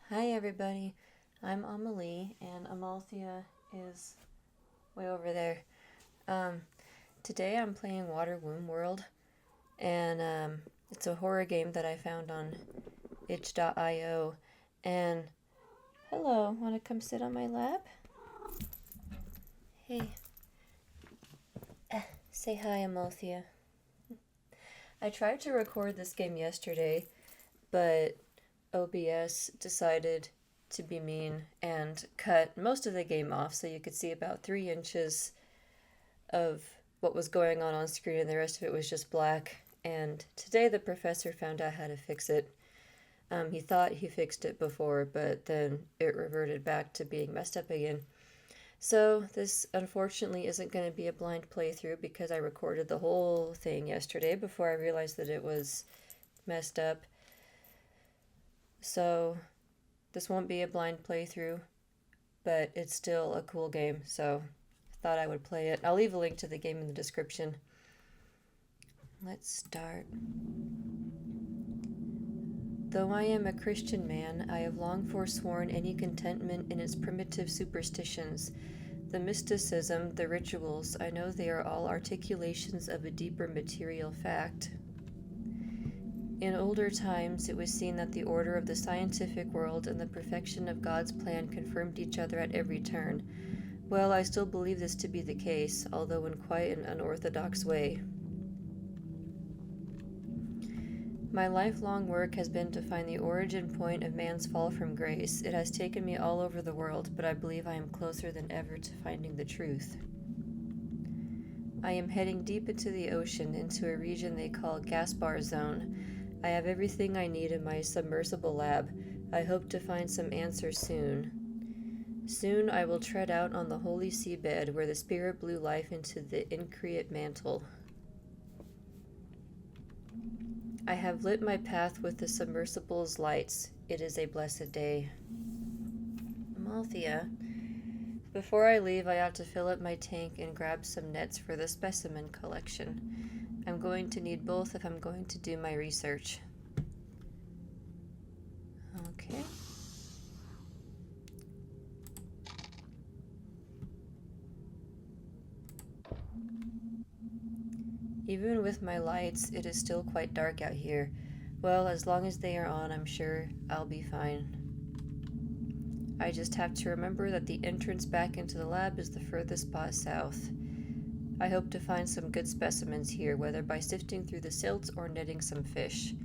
Hi everybody, I'm Amelie and Amalthea is way over there. Um, Today I'm playing Water Womb World and it's a horror game that I found on itch.io. And hello, want to come sit on my lap? Hey, say hi Amalthea. I tried to record this game yesterday, but OBS decided to be mean and cut most of the game off so you could see about 3 inches of what was going on screen, and the rest of it was just black. And today the professor found out how to fix it. He thought he fixed it before, but then it reverted back to being messed up again. So this unfortunately isn't going to be a blind playthrough because I recorded the whole thing yesterday before I realized that it was messed up. So this won't be a blind playthrough, but it's still a cool game, so I thought I would play it. I'll leave a link to the game in the description. Let's start. Though I am a Christian man, I have long forsworn any contentment in its primitive superstitions. The mysticism, the rituals, I know they are all articulations of a deeper material fact. In older times, it was seen that the order of the scientific world and the perfection of God's plan confirmed each other at every turn. Well, I still believe this to be the case, although in quite an unorthodox way. My lifelong work has been to find the origin point of man's fall from grace. It has taken me all over the world, but I believe I am closer than ever to finding the truth. I am heading deep into the ocean, into a region they call Gaspar Zone. I have everything I need in my submersible lab. I hope to find some answers soon. Soon I will tread out on the holy seabed where the spirit blew life into the increate mantle. I have lit my path with the submersible's lights. It is a blessed day. Amalthea. Before I leave, I ought to fill up my tank and grab some nets for the specimen collection. I'm going to need both if I'm going to do my research. Okay. Even with my lights, it is still quite dark out here. Well, as long as they are on, I'm sure I'll be fine. I just have to remember that the entrance back into the lab is the furthest spot south. I hope to find some good specimens here, whether by sifting through the silts or netting some fish.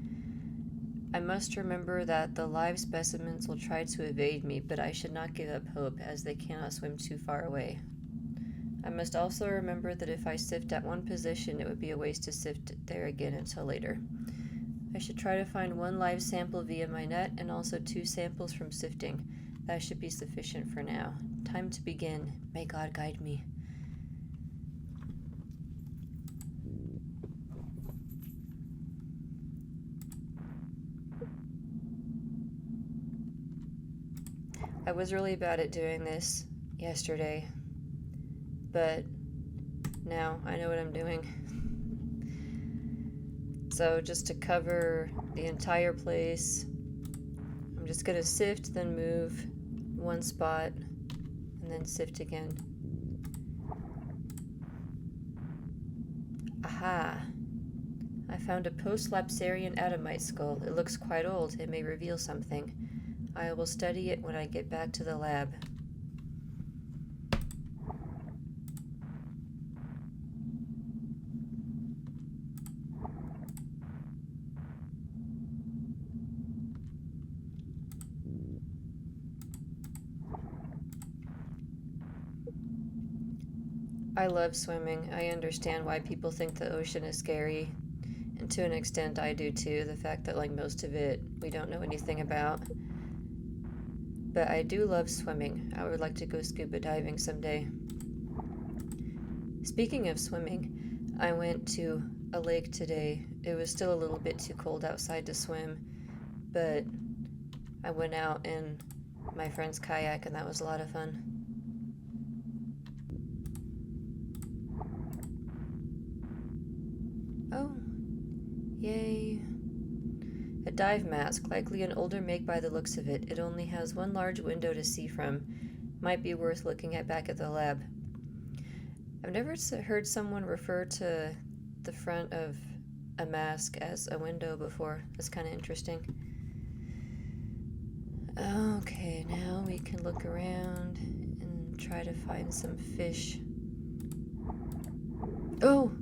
I must remember that the live specimens will try to evade me, but I should not give up hope, as they cannot swim too far away. I must also remember that if I sift at one position, it would be a waste to sift there again until later. I should try to find one live sample via my net and also 2 samples from sifting. That should be sufficient for now. Time to begin. May God guide me. I was really bad at doing this yesterday, but now I know what I'm doing. So just to cover the entire place, I'm just going to sift, then move one spot, and then sift again. Aha! I found a post-lapsarian atomite skull. It looks quite old. It may reveal something. I will study it when I get back to the lab. I love swimming. I understand why people think the ocean is scary. And to an extent, I do too. The fact that, like, most of it we don't know anything about. But I do love swimming. I would like to go scuba diving someday. Speaking of swimming, I went to a lake today. It was still a little bit too cold outside to swim, but I went out in my friend's kayak and that was a lot of fun. Oh, yay. A dive mask, likely an older make by the looks of it. It only has one large window to see from. Might be worth looking at back at the lab. I've never heard someone refer to the front of a mask as a window before. That's kind of interesting. Okay, now we can look around and try to find some fish. Oh!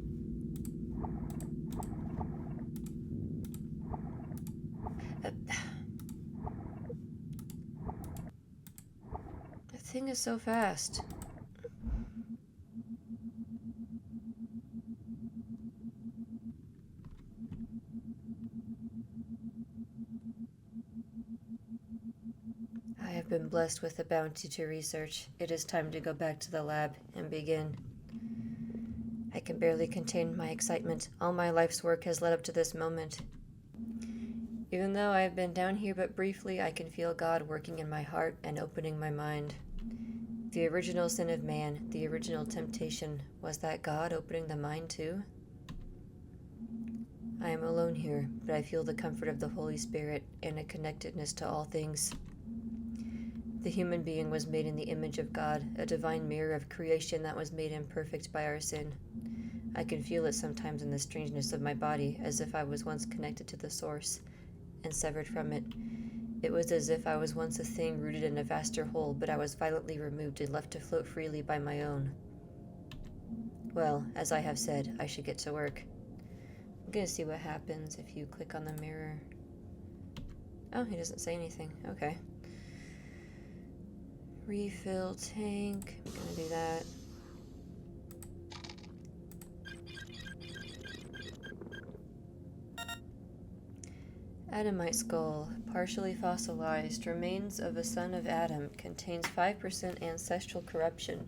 The thing is so fast. I have been blessed with a bounty to research. It is time to go back to the lab and begin. I can barely contain my excitement. All my life's work has led up to this moment. Even though I have been down here but briefly, I can feel God working in my heart and opening my mind. The original sin of man, the original temptation, was that God opening the mind too? I am alone here, but I feel the comfort of the Holy Spirit and a connectedness to all things. The human being was made in the image of God, a divine mirror of creation that was made imperfect by our sin. I can feel it sometimes in the strangeness of my body, as if I was once connected to the source and severed from it. It was as if I was once a thing rooted in a vaster whole, but I was violently removed and left to float freely by my own. Well, as I have said, I should get to work. I'm gonna see what happens if you click on the mirror. Oh, he doesn't say anything. Okay. Refill tank. I'm gonna do that. Adamite skull, partially fossilized, remains of a son of Adam, contains 5% ancestral corruption.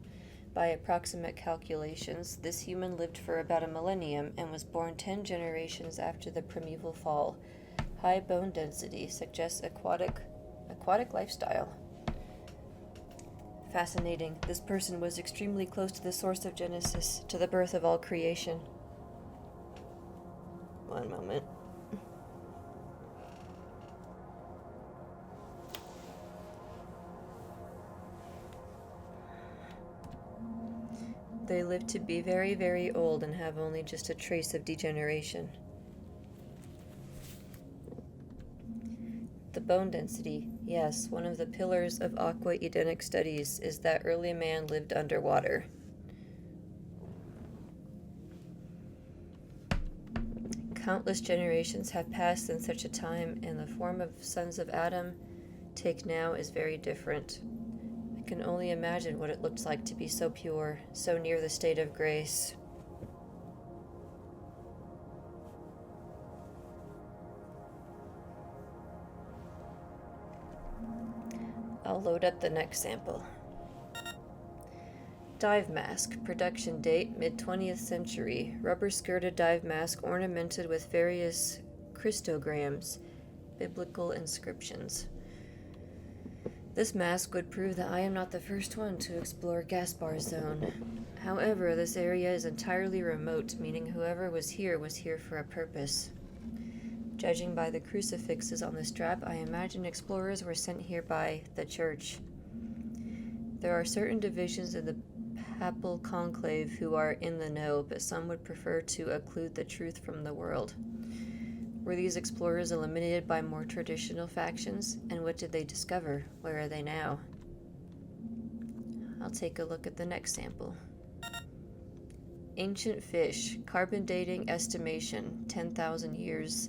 By approximate calculations, this human lived for about a millennium and was born 10 generations after the primeval fall. High bone density suggests aquatic lifestyle. Fascinating. This person was extremely close to the source of Genesis, to the birth of all creation. One moment. They live to be very, very old and have only just a trace of degeneration. The bone density, yes, one of the pillars of aqua-Edenic studies is that early man lived underwater. Countless generations have passed in such a time, and the form of sons of Adam take now is very different. I can only imagine what it looked like to be so pure, so near the state of grace. I'll load up the next sample. Dive mask, production date mid-20th century. Rubber-skirted dive mask ornamented with various Christograms, biblical inscriptions. This mask would prove that I am not the first one to explore Gaspar Zone. However, this area is entirely remote, meaning whoever was here for a purpose. Judging by the crucifixes on the strap, I imagine explorers were sent here by the church. There are certain divisions in the papal conclave who are in the know, but some would prefer to occlude the truth from the world. Were these explorers eliminated by more traditional factions? And what did they discover? Where are they now? I'll take a look at the next sample. Ancient fish, carbon dating estimation, 10,000 years.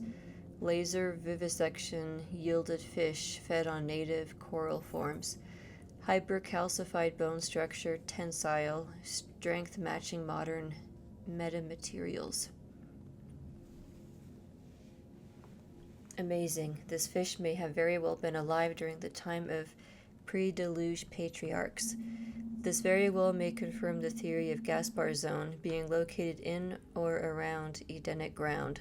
Laser vivisection yielded fish fed on native coral forms. Hypercalcified bone structure, tensile, strength matching modern metamaterials. Amazing. This fish may have very well been alive during the time of pre-deluge patriarchs. This very well may confirm the theory of Gaspar Zone being located in or around Edenic ground.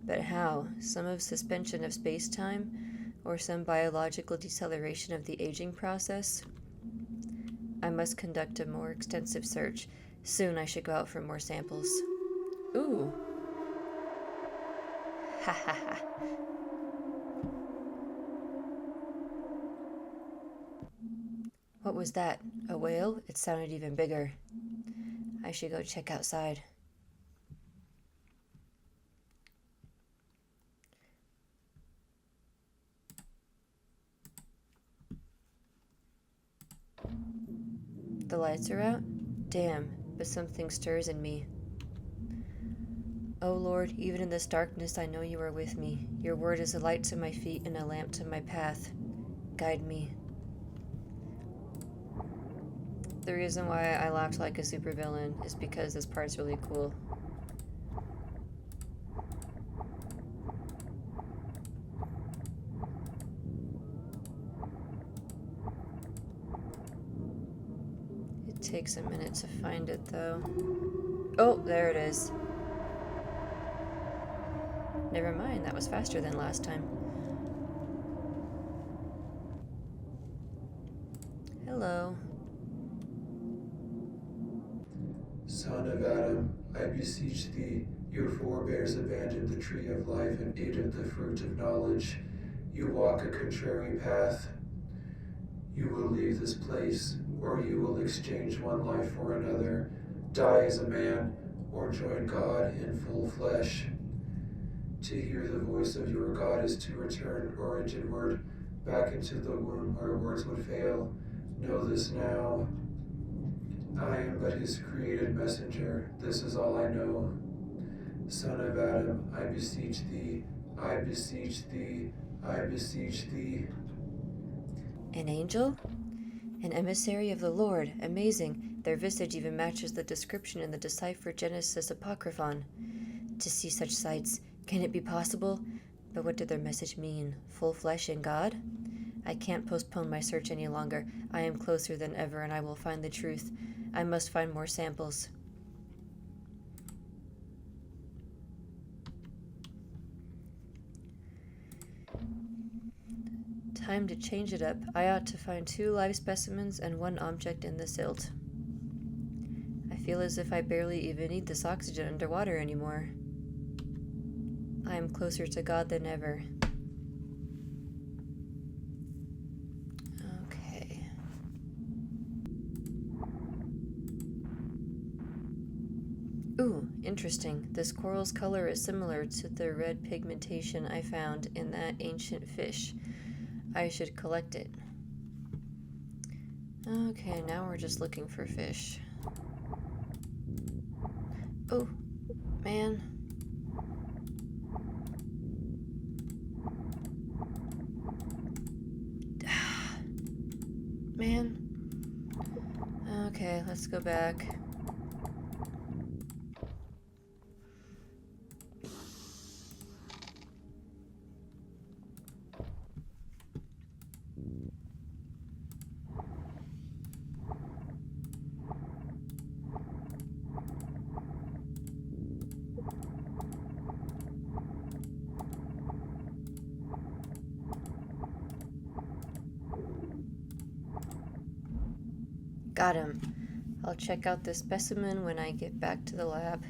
But how? Some of suspension of space-time? Or some biological deceleration of the aging process? I must conduct a more extensive search. Soon I should go out for more samples. Ooh. Ha ha ha. What was that? A whale? It sounded even bigger. I should go check outside. The lights are out? Damn, but something stirs in me. O Lord, even in this darkness I know you are with me. Your word is a light to my feet and a lamp to my path. Guide me. The reason why I laughed like a supervillain is because this part's really cool. It takes a minute to find it, though. Oh, there it is. Never mind, that was faster than last time. Hello. Son of Adam, I beseech thee, your forebears abandoned the tree of life and ate of the fruit of knowledge. You walk a contrary path. You will leave this place, or you will exchange one life for another, die as a man, or join God in full flesh. To hear the voice of your God is to return originward, back into the womb where words would fail. Know this now. I am but his created messenger. This is all I know. Son of Adam, I beseech thee, I beseech thee, I beseech thee. An angel? An emissary of the Lord. Amazing. Their visage even matches the description in the deciphered Genesis Apocryphon. To see such sights, can it be possible? But what did their message mean? Full flesh in God? I can't postpone my search any longer. I am closer than ever, and I will find the truth. I must find more samples. Time to change it up. I ought to find 2 live specimens and 1 object in the silt. I feel as if I barely even need this oxygen underwater anymore. I am closer to God than ever. Okay. Ooh, interesting. This coral's color is similar to the red pigmentation I found in that ancient fish. I should collect it. Okay, now we're just looking for fish. Oh, man. Man. Okay, let's go back. Got him. I'll check out this specimen when I get back to the lab.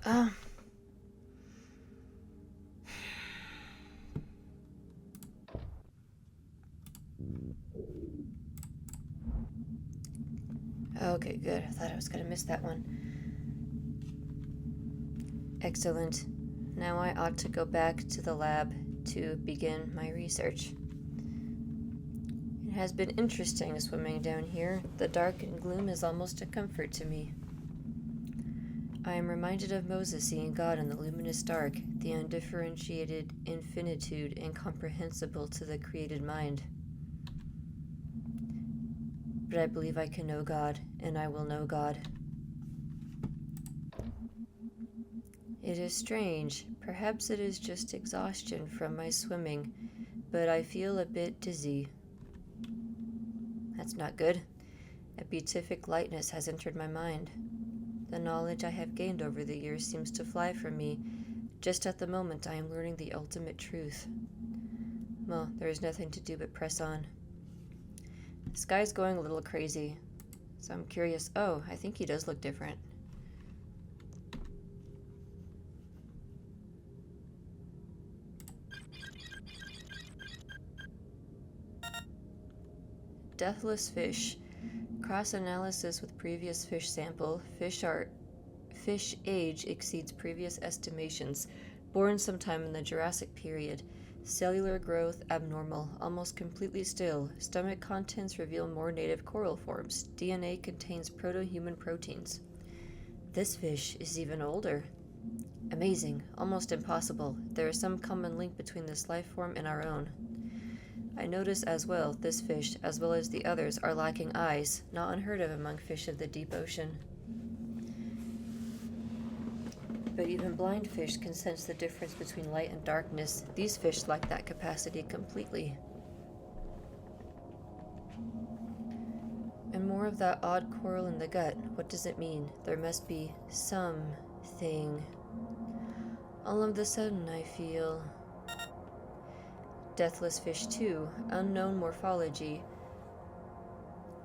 Ah. Okay, good. I thought I was gonna miss that one. Excellent. Now I ought to go back to the lab to begin my research. It has been interesting swimming down here. The dark and gloom is almost a comfort to me. I am reminded of Moses seeing God in the luminous dark, the undifferentiated infinitude incomprehensible to the created mind. But I believe I can know God, and I will know God. It is strange. Perhaps it is just exhaustion from my swimming, but I feel a bit dizzy. That's not good. A beatific lightness has entered my mind. The knowledge I have gained over the years seems to fly from me, Just at the moment I am learning the ultimate truth. Well, there is nothing to do but press on. This guy's going a little crazy, so I'm curious. Oh, I think he does look different. Deathless fish. Cross-analysis with previous fish sample. Fish age exceeds previous estimations. Born sometime in the Jurassic period. Cellular growth abnormal, almost completely still. Stomach contents reveal more native coral forms. DNA contains proto-human proteins. This fish is even older. Amazing, almost impossible. There is some common link between this life form and our own. I notice as well, this fish, as well as the others, are lacking eyes, not unheard of among fish of the deep ocean. But even blind fish can sense the difference between light and darkness. These fish lack that capacity completely. And more of that odd coral in the gut. What does it mean? There must be something. All of a sudden I feel... Deathless fish 2, unknown morphology.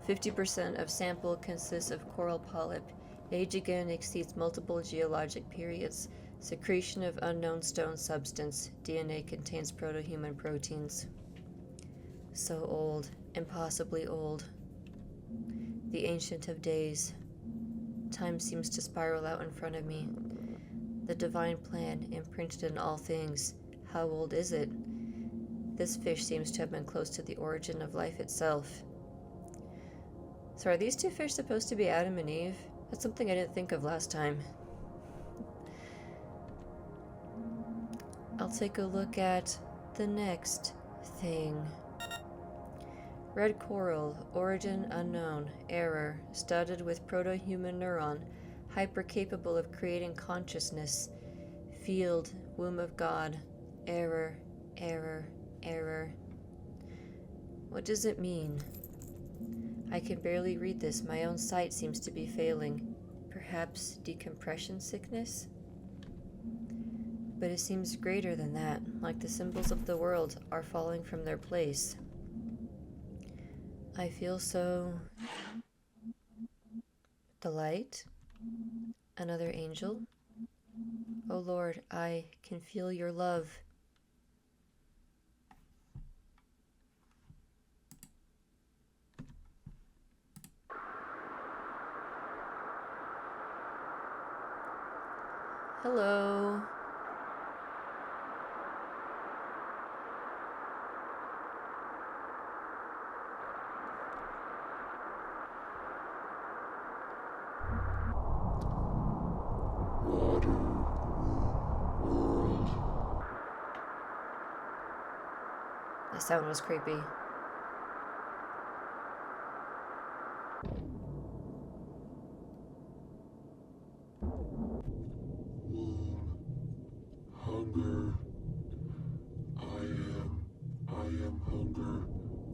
50% of sample consists of coral polyp. Age again exceeds multiple geologic periods. Secretion of unknown stone substance. DNA contains proto-human proteins. So old, impossibly old. The ancient of days. Time seems to spiral out in front of me. The divine plan imprinted in all things. How old is it? This fish seems to have been close to the origin of life itself. So are these two fish supposed to be Adam and Eve? That's something I didn't think of last time. I'll take a look at the next thing. Red coral, origin unknown, error, studded with proto-human neuron, hyper-capable of creating consciousness, field, womb of God, error, error, error. What does it mean? I can barely read this. My own sight seems to be failing. Perhaps decompression sickness? But it seems greater than that, like the symbols of the world are falling from their place. I feel so... The light? Another angel? Oh Lord, I can feel your love. Hello. Water world. That sound was creepy. Hunger. I am hunger.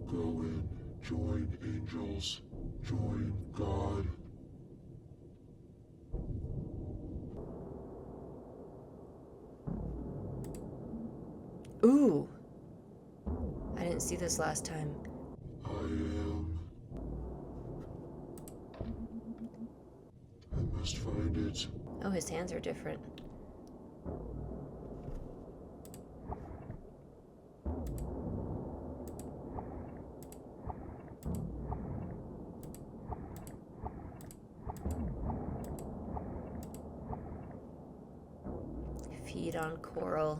Go in, join angels, join God. Ooh! I didn't see this last time. I am. I must find it. Oh, his hands are different. Feed on coral.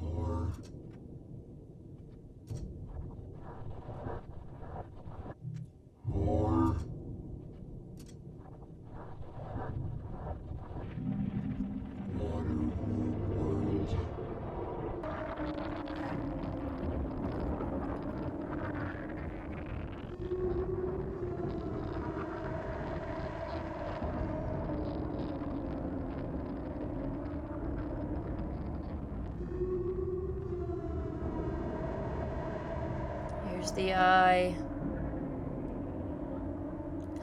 More. More. Water world. Here's the eye.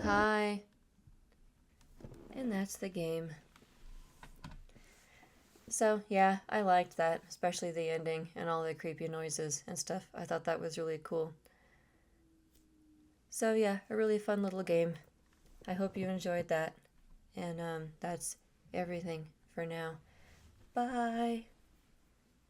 Hi. And that's the game. So, yeah, I liked that, especially the ending and all the creepy noises and stuff. I thought that was really cool. So, yeah, a really fun little game. I hope you enjoyed that. And that's everything for now. Bye.